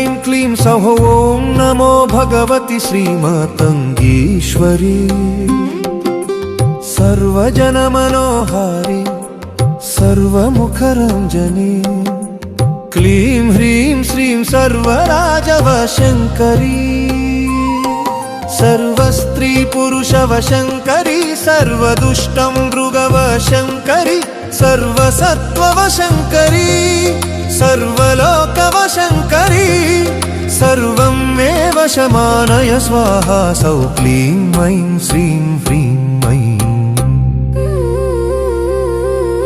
ऐं क्लीं सौः ॐ नमो भगवति श्रीमातङ्गीश्वरी सर्वजनमनोहारी सर्वमुखरञ्जनी क्लीं ह्रीं श्रीं सर्वराजवशङ्करी सर्वस्त्रीपुरुषवशङ्करी सर्वदुष्टं मृगवशङ्करी सर्वसत्त्ववशङ्करी सर्वलोकवशङ्करी सर्वं मे वशमानय स्वाहा सौ क्लीं ऐं श्रीं ह्रीं ऐं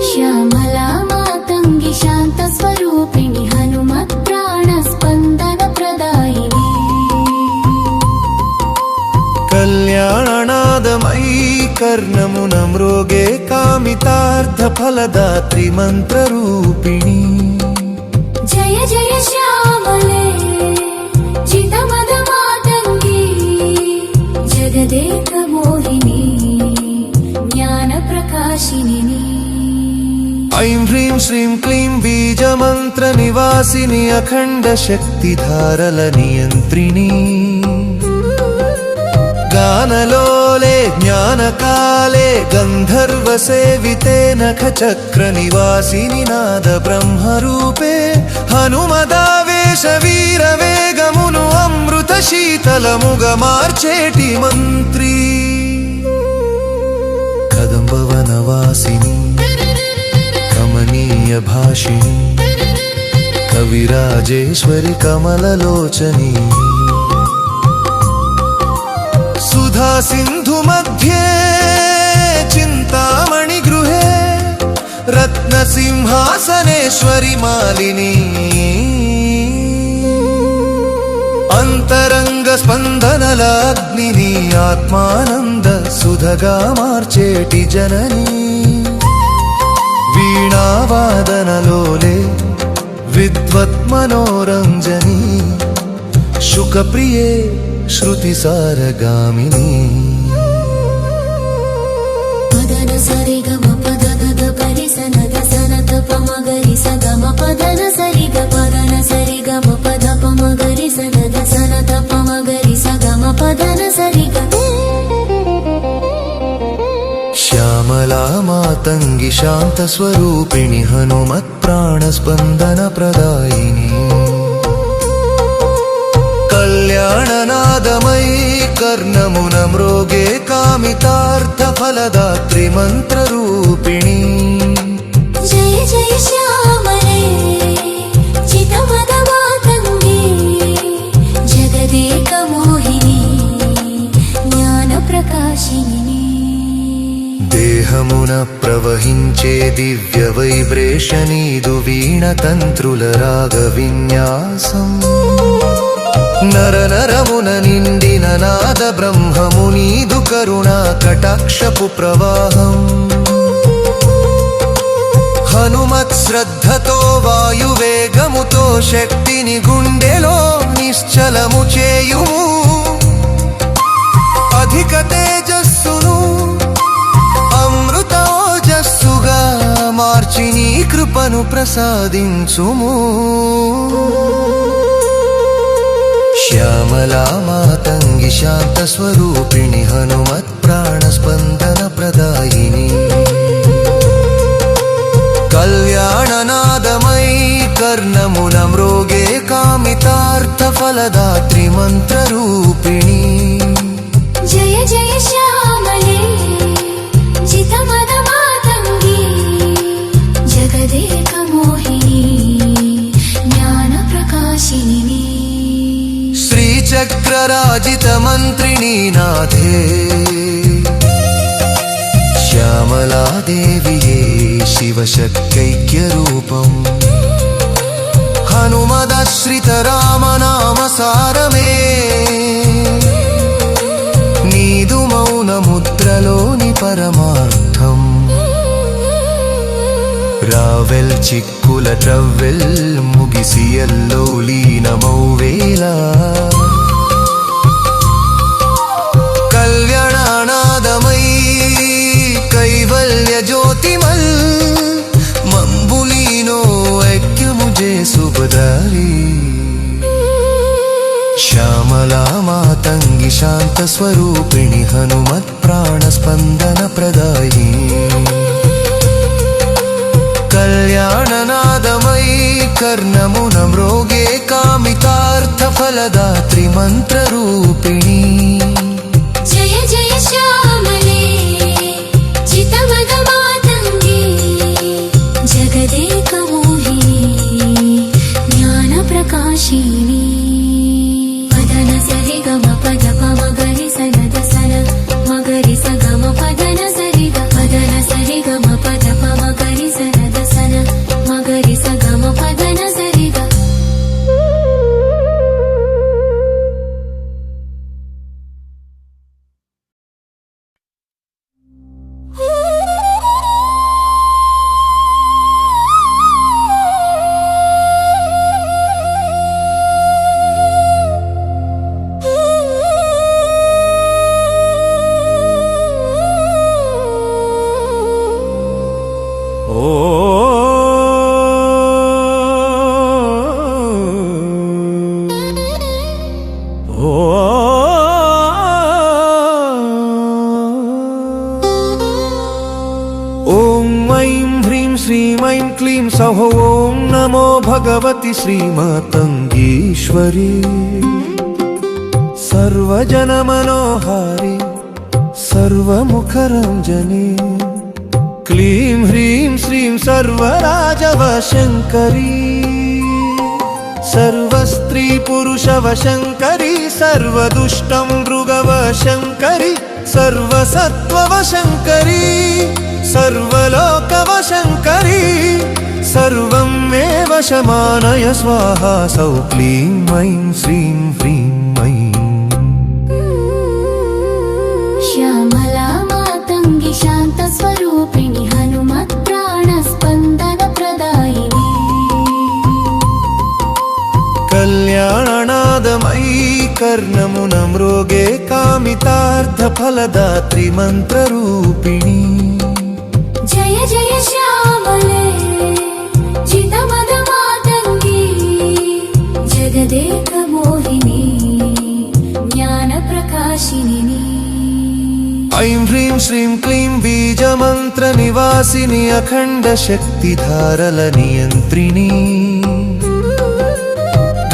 श्यामला मातङ्गी शान्तस्वरूपिणि हनुमत्प्राणस्पन्दनप्रदायिनी कल्याणादमयी कर्णमुनमृगे कामितार्थफलदात्री मन्त्ररूपिणी जय जय श्यामले जितमदमातङ्गी जगदेकमोहिनी ज्ञानप्रकाशिनी ऐं ह्रीं श्रीं क्लीं बीजमन्त्रनिवासिनि अखण्डशक्तिधारलनियन्त्रिणी गानलोले ज्ञानकाले गन्धर्वसेविते नखचक्रनिवासिनि नादब्रह्मरूपे हनुमदावेश वीरवेगमुनु अमृतशीतलमुगमार्चेटि मन्त्री कदम्बवनवासिनी कमनीय भाषिणी कविराजेश्वरि कमललोचनी सुधा सिंधु मध्ये चिंतामणि गृहे रत्नसिंहासनेश्वरि मालिनी अंतरंग स्पंदनलाग्निनी आत्मानंद सुधगामार्चेटि जननी वीणावादनलोले विद्वत्मनोरञ्जनी शुकप्रिये श्रुतिसारगामिनी पदन सरि गम पद ग परि सनद सनत पम गरि स गम पदन सरि ग पदन सरि गम पद पम गरि सनद सनत पम गरि स गम पदन सरि ग श्यामला मातङ्गी शान्तस्वरूपिणि हनुमत्प्राणस्पन्दनप्रदायिनी कल्याणनादमयी कर्णमुनमृगे कामितार्थफलदात्री मन्त्ररूपिणी जय जय श्यामले चितमदमातङ्गी जगदेकमोहिनी ज्ञानप्रकाशिनी దేహమున ప్రవహించే దివ్య వైబ్రేషనీదు వీణతంత్రుల రాగ విన్యాసం నరనరమున నిండిన నాద బ్రహ్మమునీదు కరుణా కటాక్షపు ప్రవాహం హనుమత్ శ్రద్ధతో వాయువేగముతో శక్తిని గుండెలో నిశ్చలము చేయుము అధిక తేజస్సును అమృతోజస్సుగా మార్చి నీ కృపను ప్రసాదించుము శ్యామలా మాతంగి శాంతస్వరూపిణి హనుమత్ ప్రాణస్పందన ప్రదాయిని కళ్యాణనాదమయీ కర్ణమునమృగే కామితార్థఫలదాత్రి మంత్రరూపిణి జయ జయ శ్యామలే जितमदमातङ्गी जगदेकमोहिनी ज्ञानप्रकाशिनी श्रीचक्रराजितमन्त्रिणी नाथे श्यामला देविये शिवशक्त्यैक्यरूपम् हनुमदाश्रितरामनामसारमे నీదు మౌనముద్రలోని పరమార్థం రావెల్ చిక్కుల ట్రవ్వెల్ ముగిసి ఎల్లో లీనమౌవేళ కళ్యాణానాదమయీ కైవల్య జ్యోతిమల్ మంబులీనో ఐక్యము జేసు బదారి शान्तस्वरूपिणि हनुमत्प्राणस्पन्दनप्रदायिनी कल्याणनादमयी कर्णमुनमृगे कामितार्थफलदात्री मन्त्ररूपिणी जय जय श्यामले चितमदमातङ्गी जगदेकमोहिनी ज्ञानप्रकाशिनी पदन सरि गम पद पमगरि सनद सन मगरि स गम पदन सरि ग पदन सरि गम पद पमगरि सनद सन मगरि स गम पदन सरि ग सहो ॐ नमो भगवति श्रीमातङ्गीश्वरी सर्वजनमनोहारी सर्वमुखरञ्जनी क्लीं ह्रीं श्रीं सर्वराजवशङ्करी सर्वस्त्रीपुरुषवशङ्करी सर्वदुष्टं मृगवशङ्करी सर्वसत्त्ववशङ्करी सर्वलोकवशङ्करी सर्वं मे वशमानय स्वाहा सौ क्लीं ऐं श्रीं ह्रीं ऐं श्यामला मातङ्गी शान्तस्वरूपिणि हनुमत्प्राणस्पन्दनप्रदायिनी कल्याणनादमयी कर्णमुनमृगे कामितार्थफलदात्री मन्त्ररूपिणी जय जय श्यामले चितमदमातङ्गी जगदेकमोहिनी ज्ञानप्रकाशिनी ऐं ह्रीं श्रीं क्लीं बीजमन्त्रनिवासिनि अखण्डशक्तिधारलनियन्त्रिणी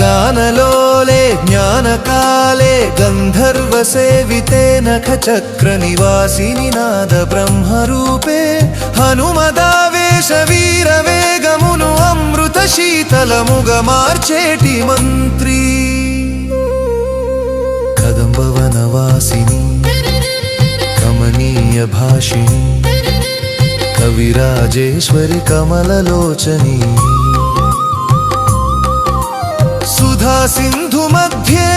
गानलोले ज्ञानकाले गन्धर्वसेविते नखचक्रनिवासिनि नादब्रह्मरूपे हनुमदावेश वीरवेगमुनु अमृतशीतलमुगमार्चेटि मन्त्री कदम्बवनवासिनी कमनीयभाषिणी कविराजेश्वरि कमललोचनी सुधा सिन्धु मध्ये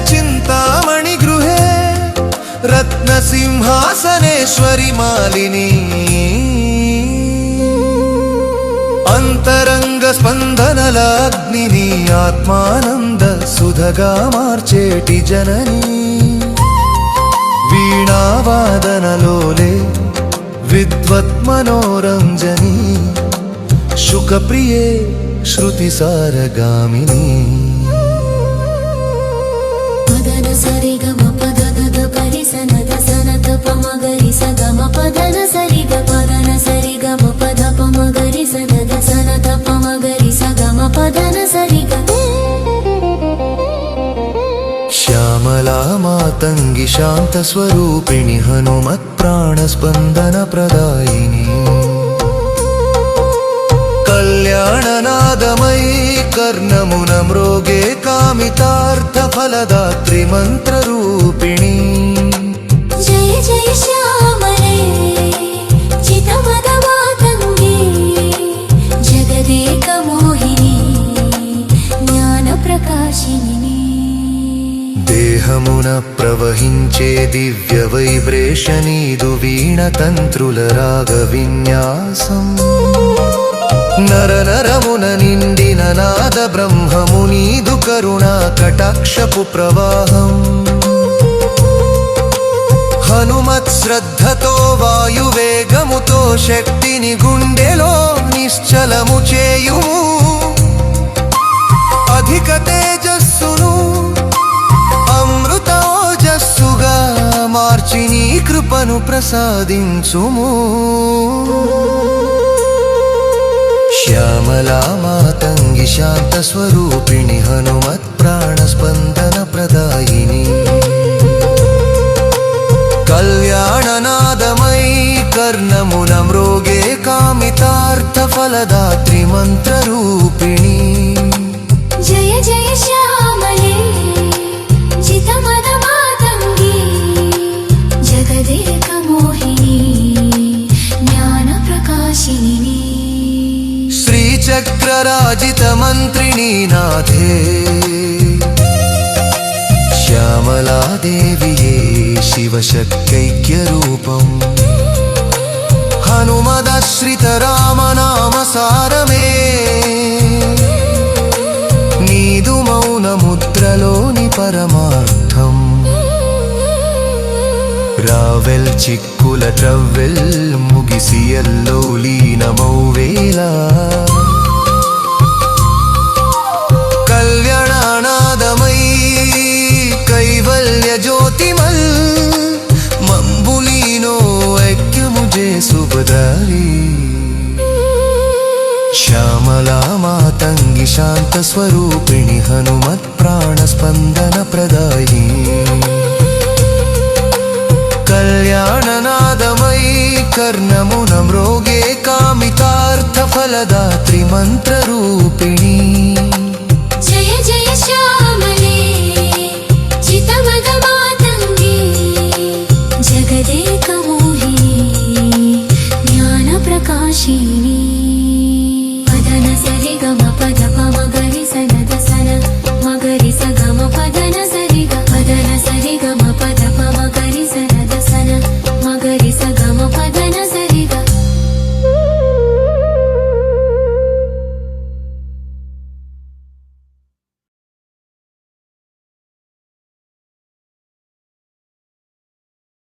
चिन्तामणि गृहे रत्नसिंहासनेश्वरि मालिनी अंतरंग स्पन्दनलाग्निनी आत्मानन्द सुधगामार्चेटि जननी वीणावादनलोले विद्वत्मनोरञ्जनी शुकप्रिये श्रुतिसारगामिनी पदन सरि ग म पद ग ग परि सनद सनत पमगरि स ग म पदन सरि ग पदन सरि ग म पद पमगरि सनद सनत पमगरि स ग म पदन सरि ग श्यामला मातङ्गी शान्तस्वरूपिणि हनुमत्प्राणस्पन्दनप्रदायिनी कल्याणनादमयी कर्णमुनमृगे कामितार्थफलदात्री मन्त्ररूपिणी जय जय श्यामले चितमदमातङ्गी जगदेकमोहिनी ज्ञानप्रकाशिनी దేహమున ప్రవహించే దివ్య వైబ్రేషనీదు వీణతంత్రుల రాగ విన్యాసం నర నరమున నిండిన నాద బ్రహ్మమునీదు కరుణా కటాక్షపు ప్రవాహం హనుమత్ శ్రద్ధతో వాయువేగముతో శక్తిని గుండెలో నిశ్చలము చేయుము అధిక తేజస్సును అమృతోజస్సును కృపను ప్రసాదించుము శ్యామలా మాతంగి శాంత స్వరూపిణి హనుమత్ ప్రాణ స్పందన ప్రదాయిని కళ్యాణనాదమై కర్ణమున మ్రోగే కామితార్థ ఫలదాత్రి మంత్రరూపిణి జయ జయ శ్యామలే జితమద మాతంగి జగదేక మోహిని జ్ఞాన ప్రకాశిని శ్రీచక్రరాజిత మంత్రిణీ నాథే శ్యామలాదేవియే శివశక్తైక్యరూపం హనుమదాశ్రిత రామనామ సారమే నీదు మౌనముద్రలోని పరమార్థం రావెల్ చిక్కుల ట్రవ్వెల్ ముగిసి ఎల్లో లీనమౌవేళ కళ్యాణానాదమై కైవల్య జ్యోతిమల్ మంబులీనో ఐక్యము జేసుబదారి శ్యామలా మాతంగి శాంత స్వరూపిణి హనుమత్ ప్రాణ స్పందన ప్రదాయిని కళ్యాణనాదమై కర్ణమున మ్రోగే కామితార్థ ఫలదాత్రి మంత్రరూపిణి జయ జయ శ్యామ